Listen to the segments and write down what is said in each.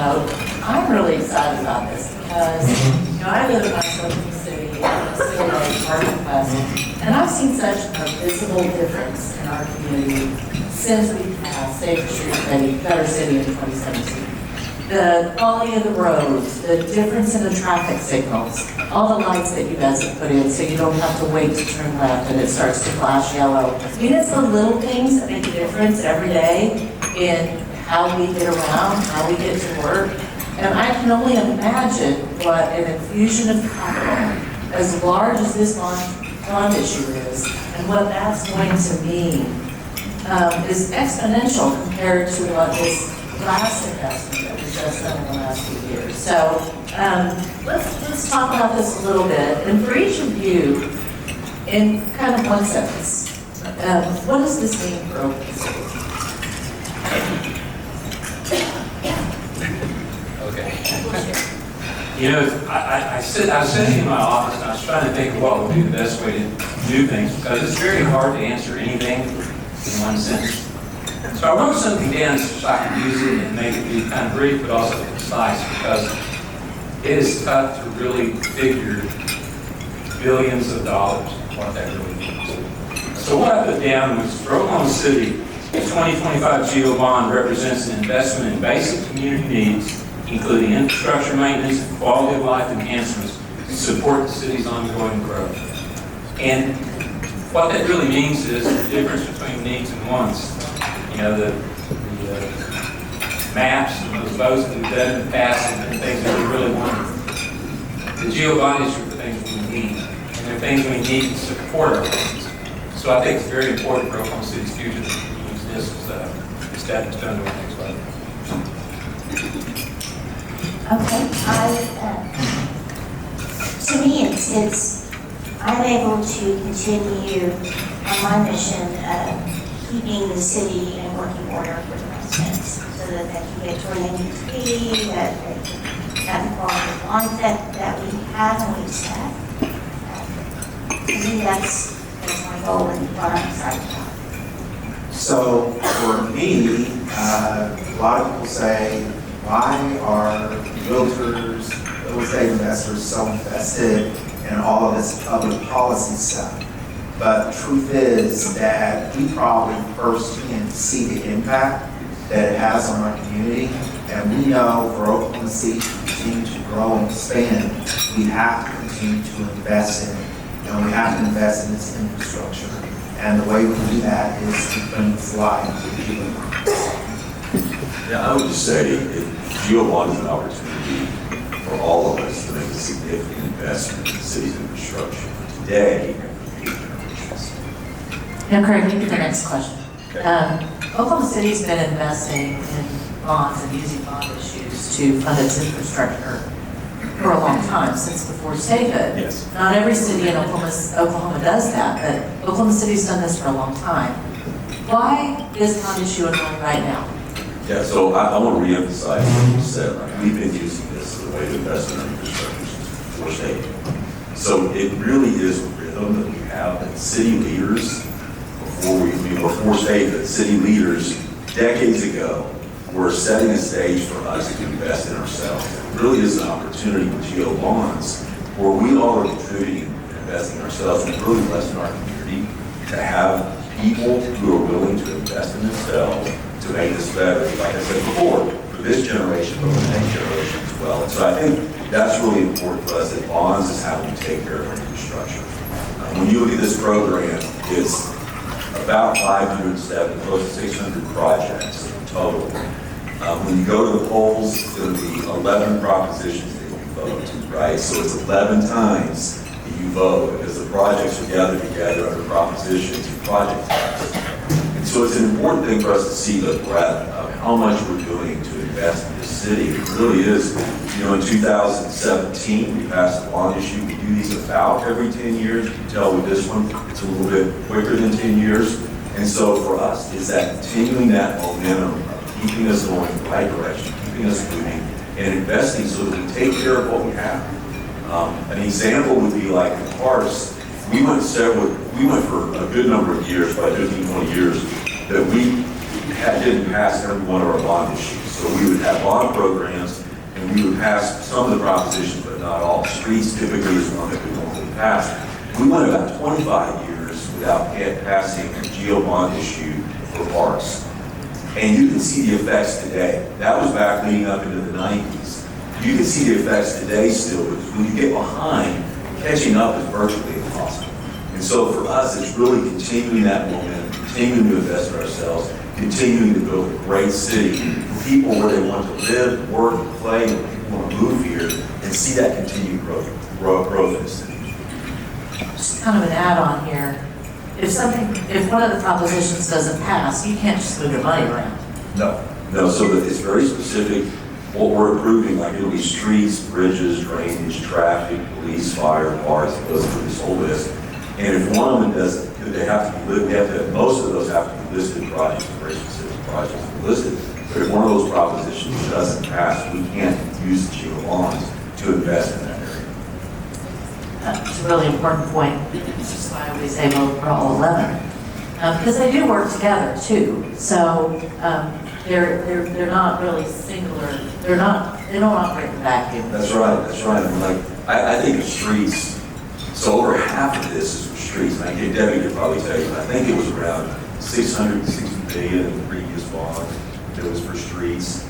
I'm really excited about this because, I live in Oklahoma City, in a city like Market West, and I've seen such a visible difference in our community since we passed Safer Streets, Better City in 2017. The quality of the roads, the difference in the traffic signals, all the lights that you guys have put in so you don't have to wait to turn left and it starts to flash yellow. I mean, it's the little things that make a difference every day in how we get around, how we get to work. And I can only imagine what an infusion of capital, as large as this bond issue is, and what that's going to mean is exponential compared to what this last investment that we've just done in the last few years. So let's talk about this a little bit. And for each of you, in kind of one sentence, what does this mean for OKC? Okay. I was sitting in my office and I was trying to think of what would be the best way to do things because it's very hard to answer anything in one sentence. So I wrote something down so I could use it and make it be kind of brief but also concise because it is tough to really figure billions of dollars, what that really means. So what I put down was for Oklahoma City, the 2025 GEO bond represents an investment in basic community needs, including infrastructure maintenance and quality of life enhancements to support the city's ongoing growth. And what that really means is the difference between needs and wants. The maps and those votes that we've done in the past and things that we really want. The GEO bond is for things we need, and they're things we need to support our plans. So I think it's very important for Oklahoma City's future to use this as a stepping stone to the next level. Okay, to me, it's I'm able to continue on my mission of keeping the city in working order for the residents so that they can get to where they need to be, that they can have the quality of life that we have and we've set. To me, that's my goal and what I'm excited about. So for me, a lot of people say, why are realtors, real estate investors so invested in all of this other policy stuff? But the truth is that we probably firsthand see the impact that it has on our community. And we know for Oklahoma City to continue to grow and expand, we have to continue to invest in it. And we have to invest in this infrastructure. And the way we do that is to bring this life to people. Yeah, I would just say GEO Bond is an opportunity for all of us to make a significant investment in the city's infrastructure today. Now, Craig, you get the next question. Oklahoma City's been investing in bonds and using bond issues to fund its infrastructure for a long time, since before statehood. Yes. Not every city in Oklahoma does that, but Oklahoma City's done this for a long time. Why is bond issue a norm right now? Yeah, so I want to reemphasize what you said. Right? We've been using this as a way to invest in our infrastructure since before statehood. So it really is a rhythm that we have that city leaders, before statehood, city leaders decades ago were setting a stage for us to invest in ourselves. It really is an opportunity with GEO bonds where we all are contributing and investing in ourselves and really blessing our community to have people who are willing to invest in themselves to make this better, like I said before, for this generation, but for the next generation as well. And so I think that's really important for us, that bonds is how we take care of our infrastructure. When you look at this program, it's about 570, close to 600 projects in total. When you go to the polls, it's going to be 11 propositions that you vote, right? So it's 11 times that you vote because the projects are gathered together under propositions and project types. And so it's an important thing for us to see the breadth of how much we're doing to invest in this city. It really is, in 2017, we passed a bond issue. We do these about every 10 years. You can tell with this one, it's a little bit quicker than 10 years. And so for us, is that continuing that momentum of keeping us going in the right direction, keeping us moving, and investing so that we take care of what we have. An example would be like the parks. We went for a good number of years, probably 15, 20 years, that we didn't pass every one of our bond issues. So we would have bond programs, and we would pass some of the propositions, but not all. Streets typically is one that we normally pass. We went about 25 years without passing a GO bond issue for parks. And you can see the effects today. That was back leading up into the 90s. You can see the effects today still, because when you get behind, catching up is virtually impossible. And so for us, it's really continuing that momentum, continuing to invest in ourselves, continuing to build a great city for people where they want to live, work, and play, and people want to move here, and see that continued growth in the city. Just kind of an add-on here. If one of the propositions doesn't pass, you can't just move your money around. No, so that it's very specific. What we're approving, like it'll be streets, bridges, drainage, traffic, police, fire, parks, it goes through this whole list. And if one of them doesn't, they have to be listed, most of those have to be listed projects, very specific projects to be listed. But if one of those propositions doesn't pass, we can't use the GO bonds to invest in that area. That's a really important point. This is why we say vote for all 11. Because they do work together too. So they're not really singular. They don't operate in a vacuum. That's right. And like, I think of streets, so over half of this is for streets. And I think Debbie could probably tell you, I think it was around $660 billion in the previous bond that was for streets.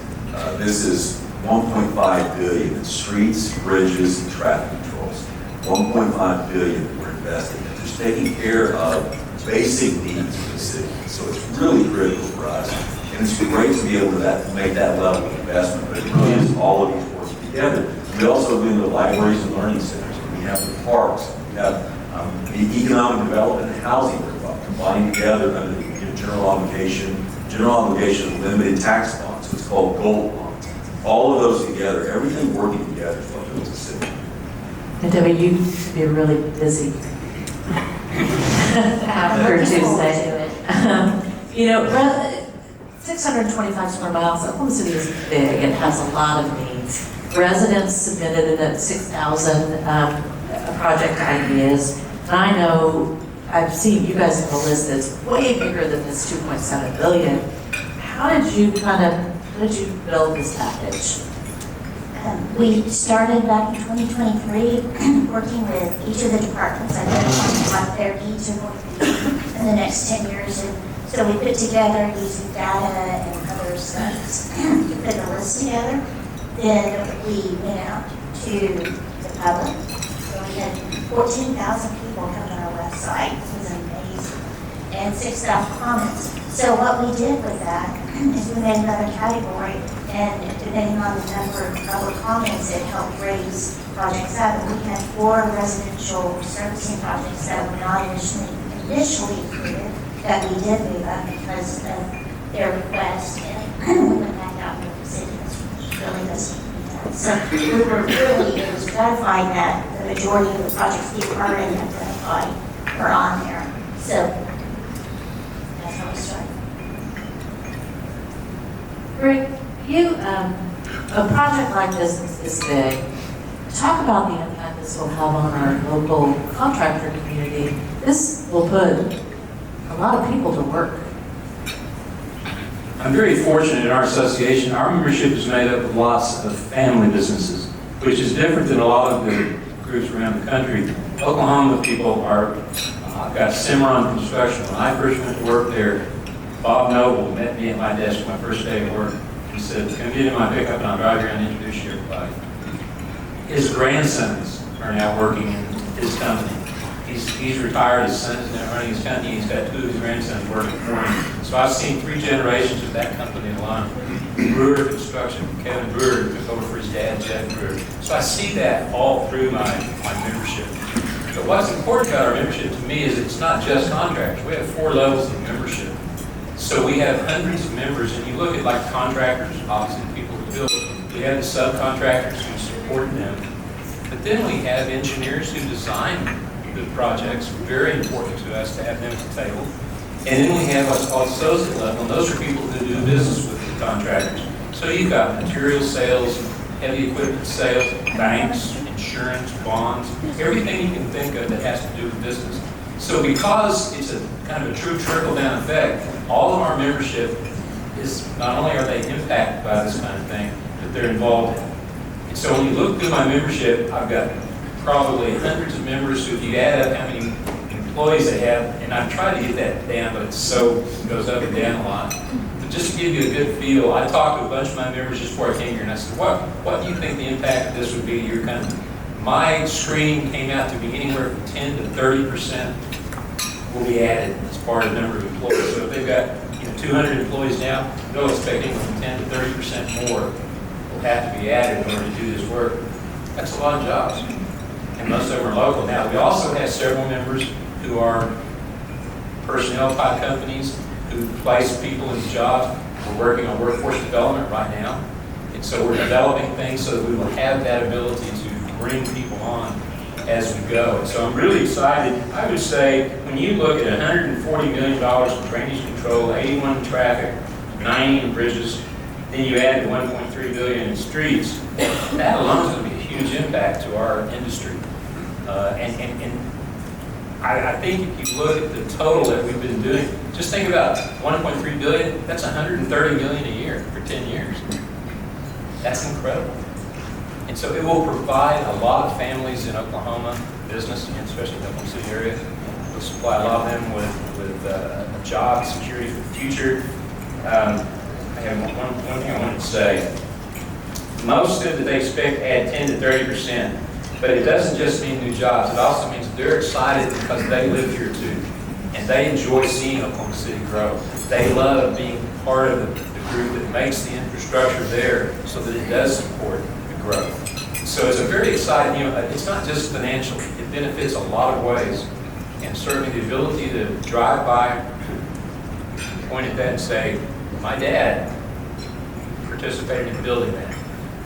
This is $1.5 billion in streets, bridges, and traffic controls. $1.5 billion that we're investing in, just taking care of basic needs for the city. So it's really critical for us. And it's great to be able to make that level of investment, but it really is all of these working together. We also do the libraries and learning centers. We have the parks. We have the economic development and housing combined together under the general obligation limited tax bonds. So it's called gold bonds. All of those together, everything working together is what builds a city. And Debbie, you should be really busy after Tuesday. You know, 625 square miles, Oklahoma City is big. It has a lot of needs. Residents submitted it at 6,000 project ideas. And I know, I've seen you guys have a list that's way bigger than this 2.7 billion. How did you build this package? We started back in 2023, working with each of the departments, identifying what their needs are going to be in the next 10 years. And so we put together, using data and other studies, to put a list together. Then we went out to the public. So we had 14,000 people come to our website. It was amazing. And 6,000 comments. So what we did with that is we made another category, and depending on the number of comments, it helped raise projects up. And we had 4 residential servicing projects that were not initially included that we did move up because of their request, and we went back out and said it's really doesn't need that. So we were really, it was gratifying that the majority of the projects we already identified were on there. So that's how we started. Rick, a project like this big, talk about the impact this will have on our local contractor community. This will put a lot of people to work. I'm very fortunate in our association. Our membership is made up of lots of family businesses, which is different than a lot of the groups around the country. Oklahoma people are, I've got Cimarron Construction. When I first went to work there, Bob Noble met me at my desk my first day of work. He said, "Come get in my pickup and I'll drive you around and introduce you to everybody." His grandsons are now working in his company. He's retired, his son's now running his company, he's got 2 of his grandsons working for him. So I've seen 3 generations of that company alone. Brewer Construction, Kevin Brewer took over for his dad, Jeff Brewer. So I see that all through my membership. But what's important about our membership to me is it's not just contractors. We have 4 levels of membership. So we have hundreds of members, and you look at like contractors, obviously the people who build, we have the subcontractors who support them. But then we have engineers who design the projects, very important to us to have them at the table. And then we have what's called associate level, and those are people who do business with the contractors. So you've got material sales, heavy equipment sales, banks, insurance, bonds, everything you can think of that has to do with business. So because it's a kind of a true trickle-down effect, all of our membership is not only are they impacted by this kind of thing, but they're involved in it. And so when you look through my membership, I've got probably hundreds of members, so if you add up how many employees they have, and I've tried to get that down, but it goes up and down a lot. But just to give you a good feel, I talked to a bunch of my members just before I came here, and I said, what do you think the impact of this would be to your company? My screening came out to be anywhere from 10 to 30% will be added as part of the number of employees. So if they've got 200 employees now, they'll expect anywhere from 10 to 30% more will have to be added in order to do this work. That's a lot of jobs, and most of them are local. Now, we also have several members who are personnel type companies who place people in jobs. We're working on workforce development right now, and so we're developing things so that we will have that ability to bring people on as we go. And so I'm really excited. I would say when you look at $140 million in drainage control, 81 in traffic, 90 in bridges, then you add the $1.3 billion in streets, that alone is going to be a huge impact to our industry. And I think if you look at the total that we've been doing, just think about 1.3 billion, that's 130 million a year for 10 years. That's incredible. And so it will provide a lot of families in Oklahoma, business, and especially in the Oklahoma City area. It will supply a lot of them with a job security for the future. I have one thing I wanted to say. Most said that they expect to add 10 to 30%. But it doesn't just mean new jobs. It also means they're excited because they live here too. And they enjoy seeing Oklahoma City grow. They love being part of the group that makes the infrastructure there so that it does support the growth. So it's a very exciting, it's not just financial. It benefits a lot of ways. And certainly the ability to drive by, point at that and say, my dad participated in building that.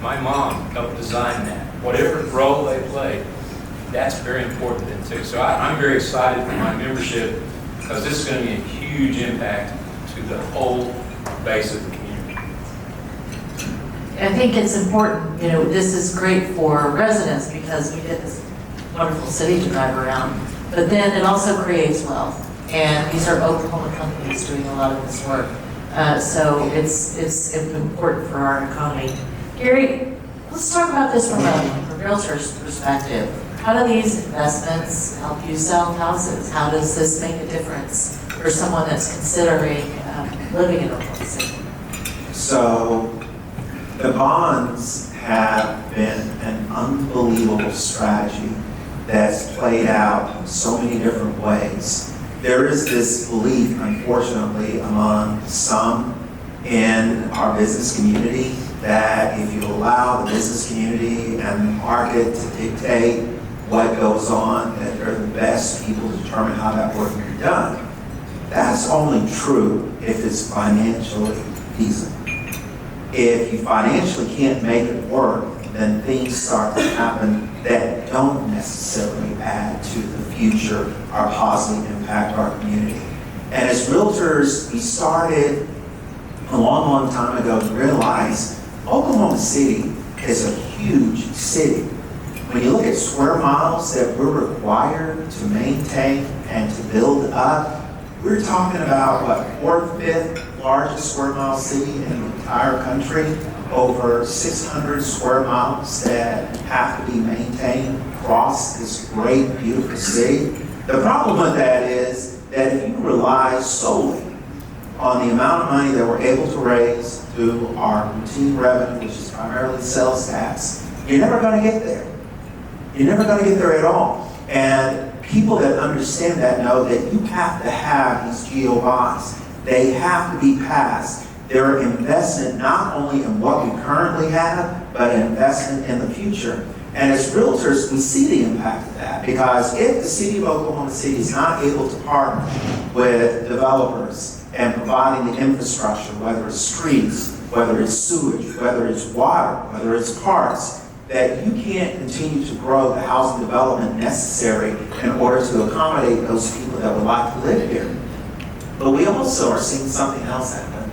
My mom helped design that. Whatever role they play, that's very important then too. So I'm very excited for my membership because this is going to be a huge impact to the whole base of the community. I think it's important, this is great for residents because we get this wonderful city to drive around, but then it also creates wealth. And these are Oklahoma companies doing a lot of this work. So it's important for our economy. Gary, let's talk about this from a realtor's perspective. How do these investments help you sell houses? How does this make a difference for someone that's considering living in Oklahoma City? So the bonds have been an unbelievable strategy that's played out in so many different ways. There is this belief, unfortunately, among some in our business community that if you allow the business community and the market to dictate what goes on, that they're the best people to determine how that work can be done. That's only true if it's financially feasible. If you financially can't make it work, then things start to happen that don't necessarily add to the future or positively impact our community. And as realtors, we started a long, long time ago to realize Oklahoma City is a huge city. When you look at square miles that we're required to maintain and to build up, we're talking about what, fourth, fifth largest square mile city in the entire country, over 600 square miles that have to be maintained across this great, beautiful city. The problem with that is that if you rely solely on the amount of money that we're able to raise through our routine revenue, which is primarily sales tax, you're never going to get there. You're never going to get there at all. And people that understand that know that you have to have these GO bonds. They have to be passed. They're an investment not only in what we currently have, but an investment in the future. And as realtors, we see the impact of that, because if the city of Oklahoma City is not able to partner with developers and providing the infrastructure, whether it's streets, whether it's sewage, whether it's water, whether it's parks, that you can't continue to grow the housing development necessary in order to accommodate those people that would like to live here. But we also are seeing something else happen.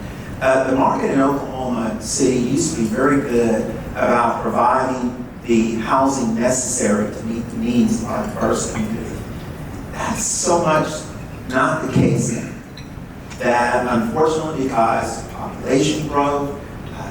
The market in Oklahoma City used to be very good about providing the housing necessary to meet the needs of our diverse community. That's so much not the case now. That unfortunately, because population growth,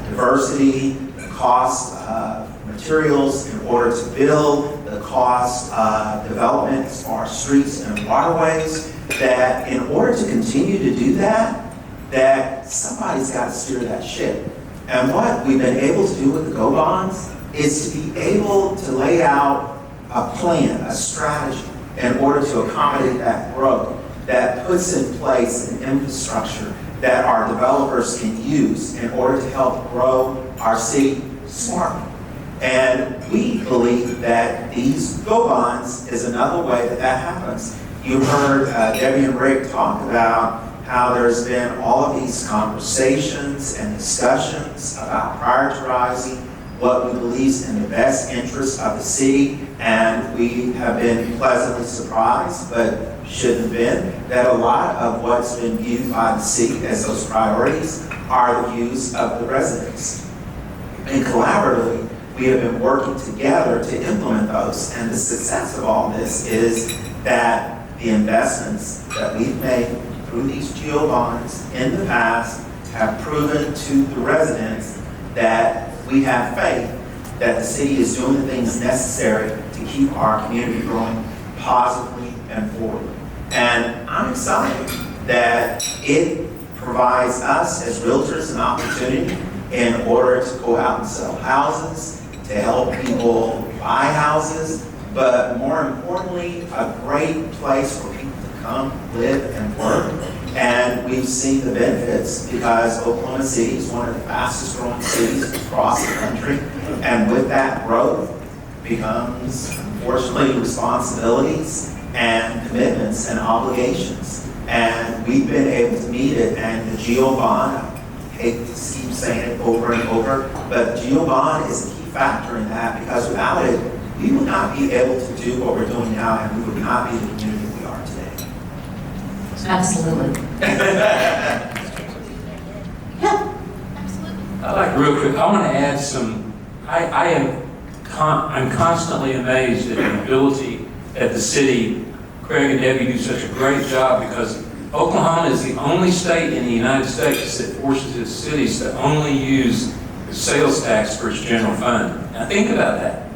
diversity, the cost of materials in order to build, the cost of development as far as streets and waterways, that in order to continue to do that, that somebody's got to steer that ship. And what we've been able to do with the GO bonds is to be able to lay out a plan, a strategy, in order to accommodate that growth, that puts in place an infrastructure that our developers can use in order to help grow our city smartly. And we believe that these GO bonds is another way that that happens. You heard Debbie and Rick talk about how there's been all of these conversations and discussions about prioritizing what we believe is in the best interest of the city, and we have been pleasantly surprised, but shouldn't have been, that a lot of what's been viewed by the city as those priorities are the views of the residents. And collaboratively, we have been working together to implement those, and the success of all this is that the investments that we've made through these GO bonds in the past have proven to the residents that we have faith that the city is doing the things necessary to keep our community growing positively and forward. And I'm excited that it provides us as realtors an opportunity in order to go out and sell houses, to help people buy houses, but more importantly, a great place for people to come, live, and work. And we've seen the benefits because Oklahoma City is one of the fastest growing cities across the country. And with that growth becomes, unfortunately, responsibilities and commitments and obligations. And we've been able to meet it. And the GO bond, I hate to keep saying it over and over, but GO bond is a key factor in that, because without it, we would not be able to do what we're doing now, and we would not be the community we are today. Absolutely. Yeah. I'd like real quick, I want to add some, I'm constantly amazed at the ability that the city, Craig and Debbie do such a great job, because Oklahoma is the only state in the United States that forces its cities to only use the sales tax for its general fund. Now think about that.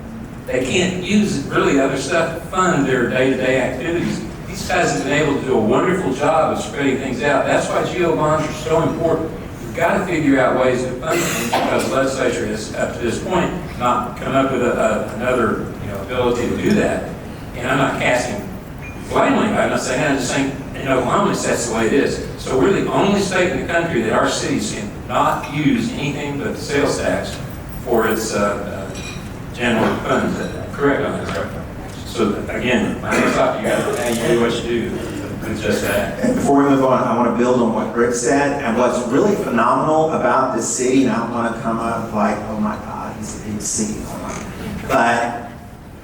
They can't use really other stuff to fund their day-to-day activities. These guys have been able to do a wonderful job of spreading things out. That's why GO bonds are so important. We've got to figure out ways to fund things, because the legislature has, up to this point, not come up with another ability to do that. And I'm not casting blame on anybody. I'm not saying that. I'm just saying in Oklahoma, that's the way it is. So we're the only state in the country that our cities can not use anything but the sales tax for its general funds. Correct on that. So again, my hands off you guys. How you do what you do with just that. And before we move on, I want to build on what Rick said. And what's really phenomenal about this city, and I don't want to come up like, oh my God, he's a big city. But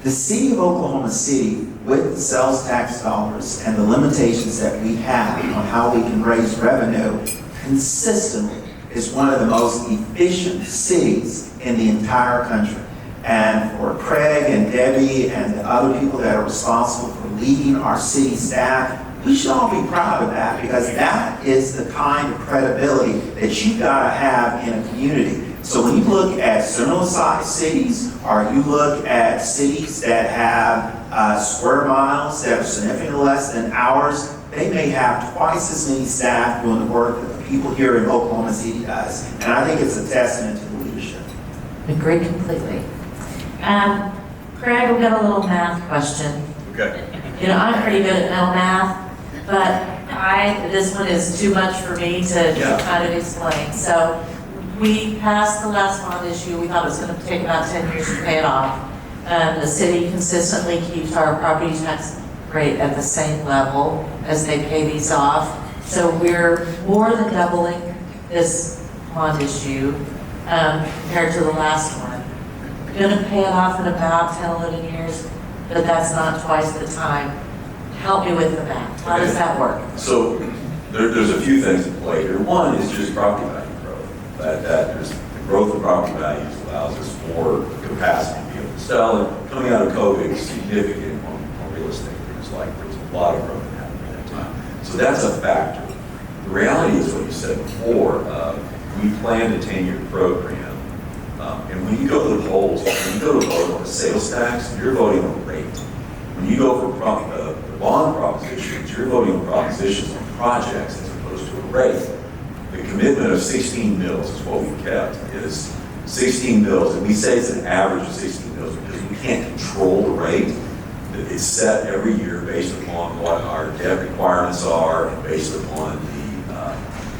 the city of Oklahoma City, with the sales tax dollars and the limitations that we have on how we can raise revenue, consistently is one of the most efficient cities in the entire country. And for Craig and Debbie and the other people that are responsible for leading our city staff, we should all be proud of that, because that is the kind of credibility that you gotta have in a community. So when you look at similar sized cities, or you look at cities that have square miles that are significantly less than ours, they may have twice as many staff doing the work that the people here in Oklahoma City does. And I think it's a testament to the leadership. Agree completely. Craig, we've got a little math question. Okay. I'm pretty good at mental math, but this one is too much for me to kind of explain. So we passed the last bond issue. We thought it was going to take about 10 years to pay it off. The city consistently keeps our property tax rate at the same level as they pay these off. So we're more than doubling this bond issue compared to the last one. Going to pay it off in about 10, 11 years, but that's not twice the time. Help me with the math. How does that work? So there's a few things at play here. One is just property value growth. That there's the growth of property values allows us more capacity to be able to sell. And coming out of COVID, significant on real estate. There's a lot of growth happening at that time. So that's a factor. The reality is what you said before. we planned a 10-year program. And when you go to the polls, when you go to vote on the sales tax, you're voting on rate. When you go for the bond propositions, you're voting on propositions on projects as opposed to a rate. The commitment of 16 mils is what we kept, is 16 mils, and we say it's an average of 16 mils because we can't control the rate. It's set every year based upon what our debt requirements are and based upon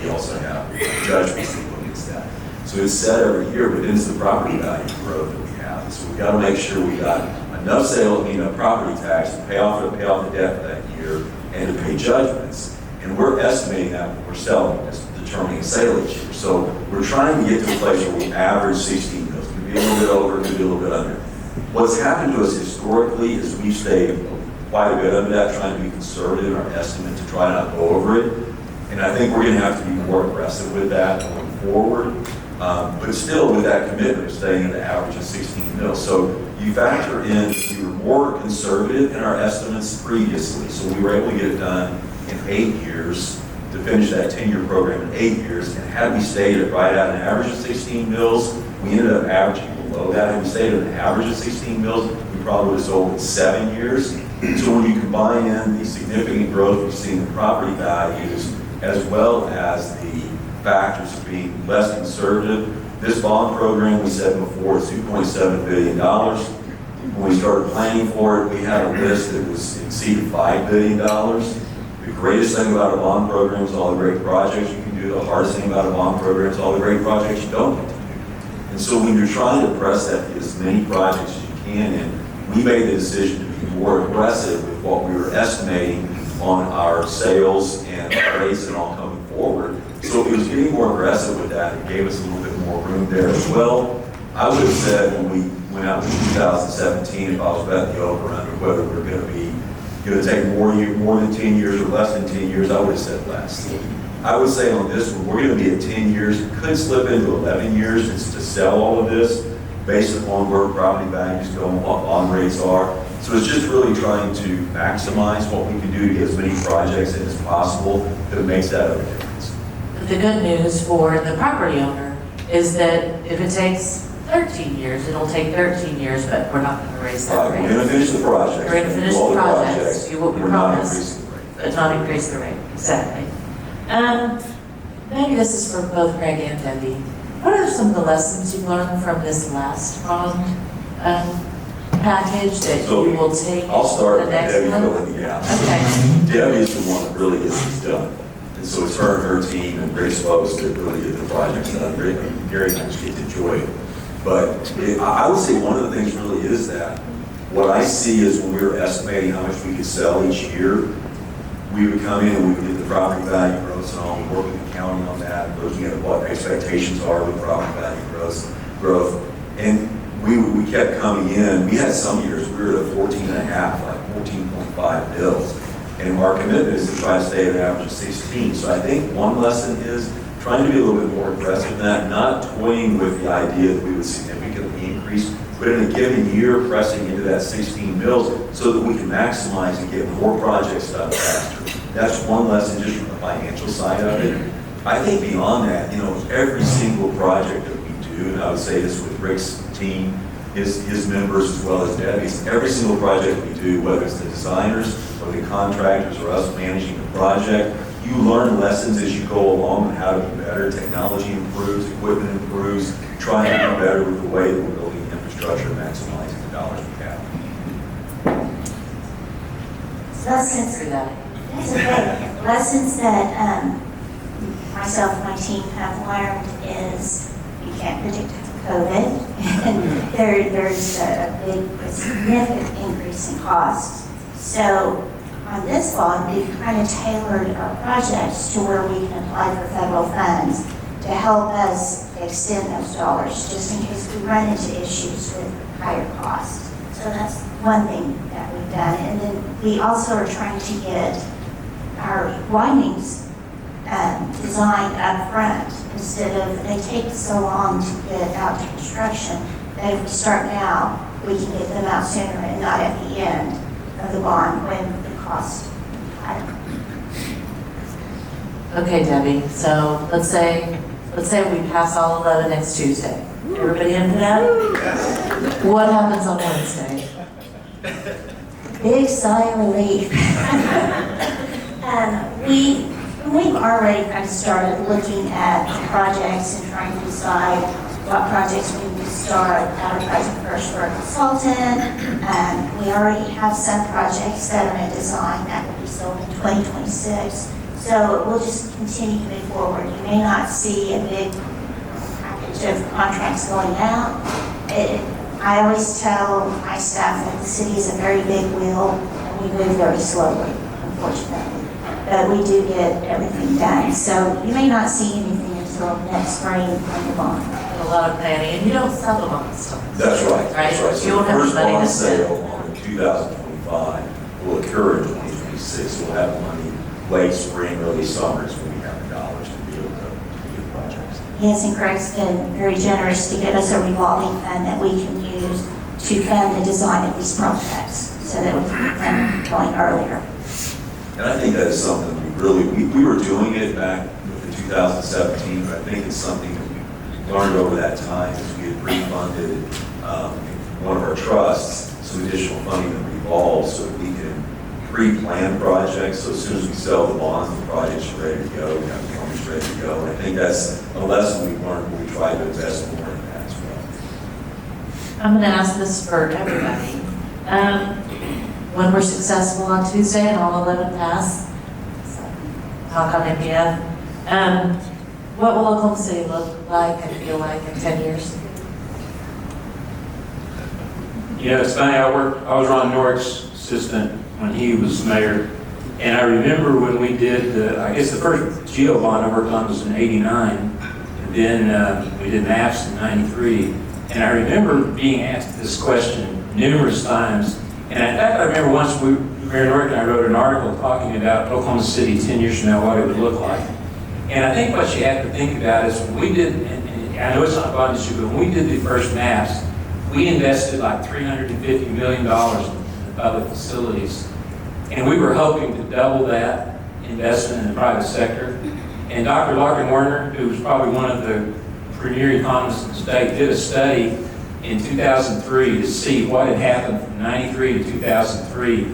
we also have judgments that go against that. So it's set every year, but it's the property value growth that we have. So we've got to make sure we got enough sales, enough property tax to pay off the debt for that year and to pay judgments. And we're estimating that when we're selling, it's determining a sale each year. So we're trying to get to a place where we average 16 mils. It could be a little bit over, it could be a little bit under. What's happened to us historically is we've stayed quite a bit under that, trying to be conservative in our estimate to try not to go over it. And I think we're going to have to be more aggressive with that going forward. But still with that commitment of staying at the average of 16 mils. So you factor in, we were more conservative in our estimates previously. So we were able to get it done in 8 years, to finish that 10-year program in 8 years. And had we stayed at right at an average of 16 mils, we ended up averaging below that. Had we stayed at an average of 16 mils, we probably would have sold in 7 years. So when you combine in the significant growth we've seen in property values, as well as the factors of being less conservative, this bond program we said before is $2.7 billion. When we started planning for it, we had a list that was exceeded $5 billion. The greatest thing about a bond program is all the great projects you can do. The hardest thing about a bond program is all the great projects you don't get to do. And so when you're trying to press that to as many projects as you can, and we made the decision to be more aggressive with what we were estimating on our sales and our rates and all coming forward. So it was getting more aggressive with that. It gave us a little bit more room there as well. I would have said when we went out in 2017, if I was betting the over under whether we're going to take more than 10 years or less than 10 years, I would have said less. I would say on this one, we're going to be at 10 years. It could slip into 11 years to sell all of this based upon where property values go and what bond rates are. So it's just really trying to maximize what we can do to get as many projects in as possible that makes that a difference. The good news for the property owner is that if it takes 13 years, it'll take 13 years, but we're not going to raise that rate. We're going to finish the project. We're going to finish the projects, do what we promised, but not increase the rate. Exactly. Maybe this is for both Greg and Debbie. What are some of the lessons you learned from this last bond package that you will take I'll start the with next Debbie one? filling the gaps. Okay. Debbie is the one that really gets this done. And so it's her and her team and Grace folks that really get the projects done. Gary and I just get to enjoy it. But I would say one of the things really is that what I see is when we were estimating how much we could sell each year, we would come in and we would get the property value growth and all, we work with the county on that, looking at what expectations are with property value growth. And we kept coming in. We had some years we were at 14 and a half, like 14.5 bills. And our commitment is to try to stay at an average of 16. So I think one lesson is trying to be a little bit more aggressive in that, not toying with the idea that we would significantly increase, but in a given year pressing into that 16 mils so that we can maximize and get more projects done faster. That's one lesson just from the financial side of it. I think beyond that, every single project that we do, and I would say this with Rick's team, his members as well as Debbie's, every single project we do, whether it's the designers or the contractors or us managing the project, you learn lessons as you go along on how to be better. Technology improves, equipment improves, trying to be better with the way that we're building infrastructure and maximizing the dollars we have. Lessons, Through that. that's okay. Lessons that myself and my team have learned is you can't predict COVID. And there's a big, significant increase in costs. So on this bond, we've kind of tailored our projects to where we can apply for federal funds to help us extend those dollars, just in case we run into issues with higher costs. So that's one thing that we've done. And then we also are trying to get our widenings designed up front instead of, they take so long to get out to construction, that if we start now, we can get them out sooner and not at the end of the bond when the cost is higher. Okay, Debbie, so let's say let's say we pass all of that next Tuesday. Everybody in for that? What happens on Wednesday? Big sigh of relief. We've already kind of started looking at projects and trying to decide what projects we need to start advertising first for a consultant. We already have some projects that are in design that will be sold in 2026. So we'll just continue to move forward. You may not see a big package of contracts going out. I always tell my staff that the city is a very big wheel and we move very slowly, unfortunately. But we do get everything done. So you may not see anything until next spring from the bond. A lot of planning, and you don't sell them on this time. That's right, that's right. You So don't the have first money to bond spend. sale on 2025 will occur in 2026. We'll have money late spring, early summer is when we have the dollars to be able to do projects. Yes, and Craig's been very generous to give us a revolving fund that we can use to fund the design of these projects so that we can get them going earlier. And I think that is something we were doing it back with the 2017, but I think it's something that we learned over that time as we had pre-funded one of our trusts, some additional funding that revolves so that we can pre-plan projects. So as soon as we sell the bonds, the project's ready to go, we have the owners ready to go. And I think that's a lesson we've learned when we try to invest more in that as well. I'm going to ask this for everybody. When we're successful on Tuesday and all 11 pass, talk on MPF, what will Oklahoma City look like and feel like in 10 years? You know, it's funny, I was Ron Norick's assistant when he was mayor, and I remember when we did I guess the first geo bond I worked on was in '89, and then we did maps in '93, and I remember being asked this question numerous times, and in fact I remember once Mayor Norick and I wrote an article talking about Oklahoma City 10 years from now, what it would look like. And I think what you have to think about is when we did, and I know it's not a bond issue, but when we did the first maps, we invested like $350 million in the public facilities. And we were hoping to double that investment in the private sector. And Dr. Larkin Werner, who was probably one of the premier economists in the state, did a study in 2003 to see what had happened from 93 to 2003.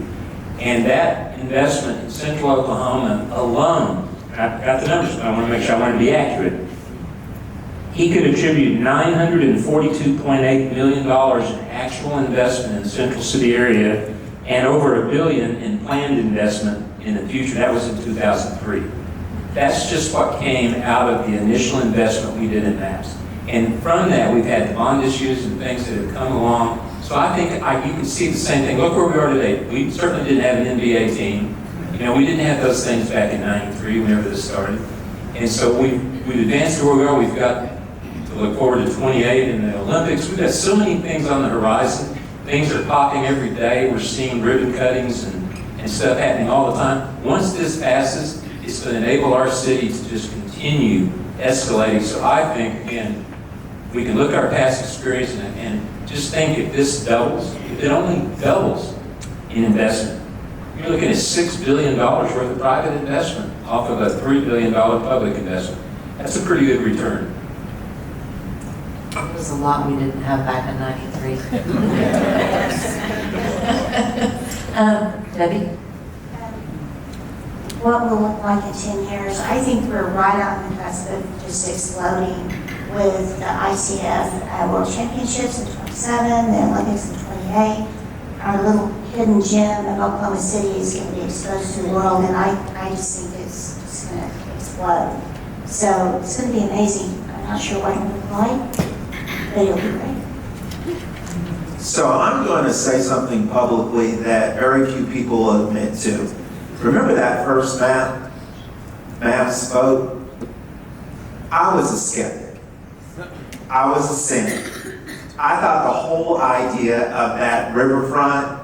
And that investment in central Oklahoma alone, I've got the numbers, but I want to make sure I want to be accurate. He could attribute $942.8 million in actual investment in the central city area and over $1 billion in planned investment in the future. That was in 2003. That's just what came out of the initial investment we did in maps. And from that, we've had bond issues and things that have come along. So I think you can see the same thing. Look where we are today. We certainly didn't have an NBA team. You know, we didn't have those things back in '93 whenever this started. And so we've advanced to where we are. We've got to look forward to 28 in the Olympics. We've got so many things on the horizon. Things are popping every day. We're seeing ribbon cuttings and stuff happening all the time. Once this passes, it's going to enable our city to just continue escalating. So I think, again, we can look at our past experience and just think if this doubles, if it only doubles in investment, you're looking at $6 billion worth of private investment off of a $3 billion public investment. That's a pretty good return. It was a lot we didn't have back in '93. Debbie? What will look like in 10 years, I think we're right on the cusp of just exploding with the ICF World Championships in 27, the Olympics in 28. Our little hidden gem of Oklahoma City is going to be exposed to the world, and I just think it's just going to explode. So it's going to be amazing. I'm not sure what it will look like, but it'll be great. So I'm going to say something publicly that very few people will admit to. Remember that first maps vote? I was a skeptic. I was a cynic. I thought the whole idea of that riverfront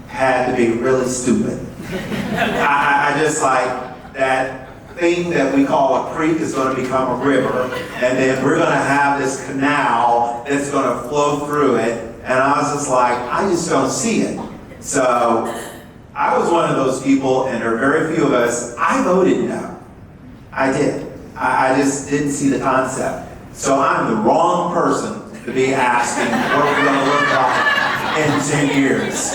had to be really stupid. I just like that thing that we call a creek is going to become a river, and then we're going to have this canal that's going to flow through it. And I was just like, I just don't see it. So I was one of those people, and there are very few of us. I voted no. I did. I just didn't see the concept. So I'm the wrong person to be asking what we're gonna look like in 10 years.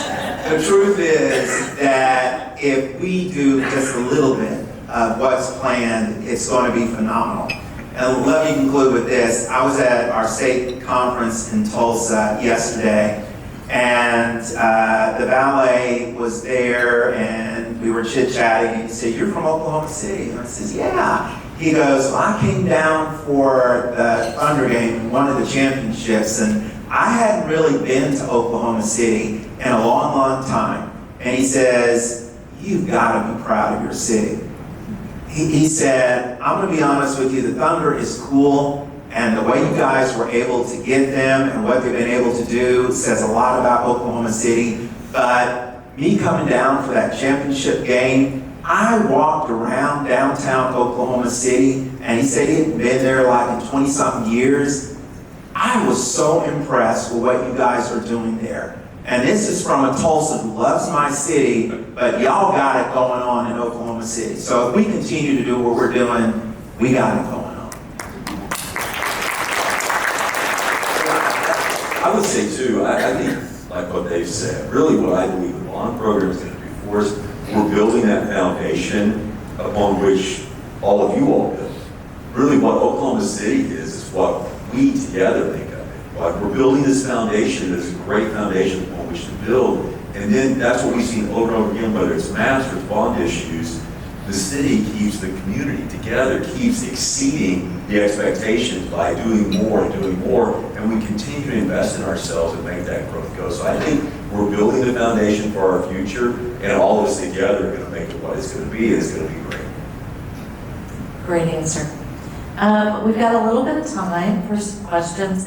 The truth is that if we do just a little bit of what's planned, it's gonna be phenomenal. And let me conclude with this. I was at our state conference in Tulsa yesterday, and the valet was there, and we were chit-chatting, and he said, "You're from Oklahoma City?" And I said, "Yeah." He goes, "Well, I came down for the Thunder game and one of the championships, and I hadn't really been to Oklahoma City in a long, long time." And he says, "You've got to be proud of your city." He said, "I'm going to be honest with you, the Thunder is cool, and the way you guys were able to get them and what they've been able to do says a lot about Oklahoma City, but me coming down for that championship game, I walked around downtown Oklahoma City," and he said he hadn't been there like in 20-something years. "I was so impressed with what you guys are doing there." And this is from a Tulsa who loves my city, but y'all got it going on in Oklahoma City. So if we continue to do what we're doing, we got it going on. I would say too, I think, like what they've said, really what I believe the bond program is going to do for us, we're building that foundation upon which all of you all build. Really what Oklahoma City is what we together make of it. Like we're building this foundation, this great foundation upon which to build, and then that's what we've seen over and over again, whether it's maps or bond issues, the city keeps the community together, keeps exceeding the expectations by doing more, and we continue to invest in ourselves and make that growth go. So I think we're building the foundation for our future, and all of us together are going to make it what it's going to be, and it's going to be great. Great answer. We've got a little bit of time for some questions.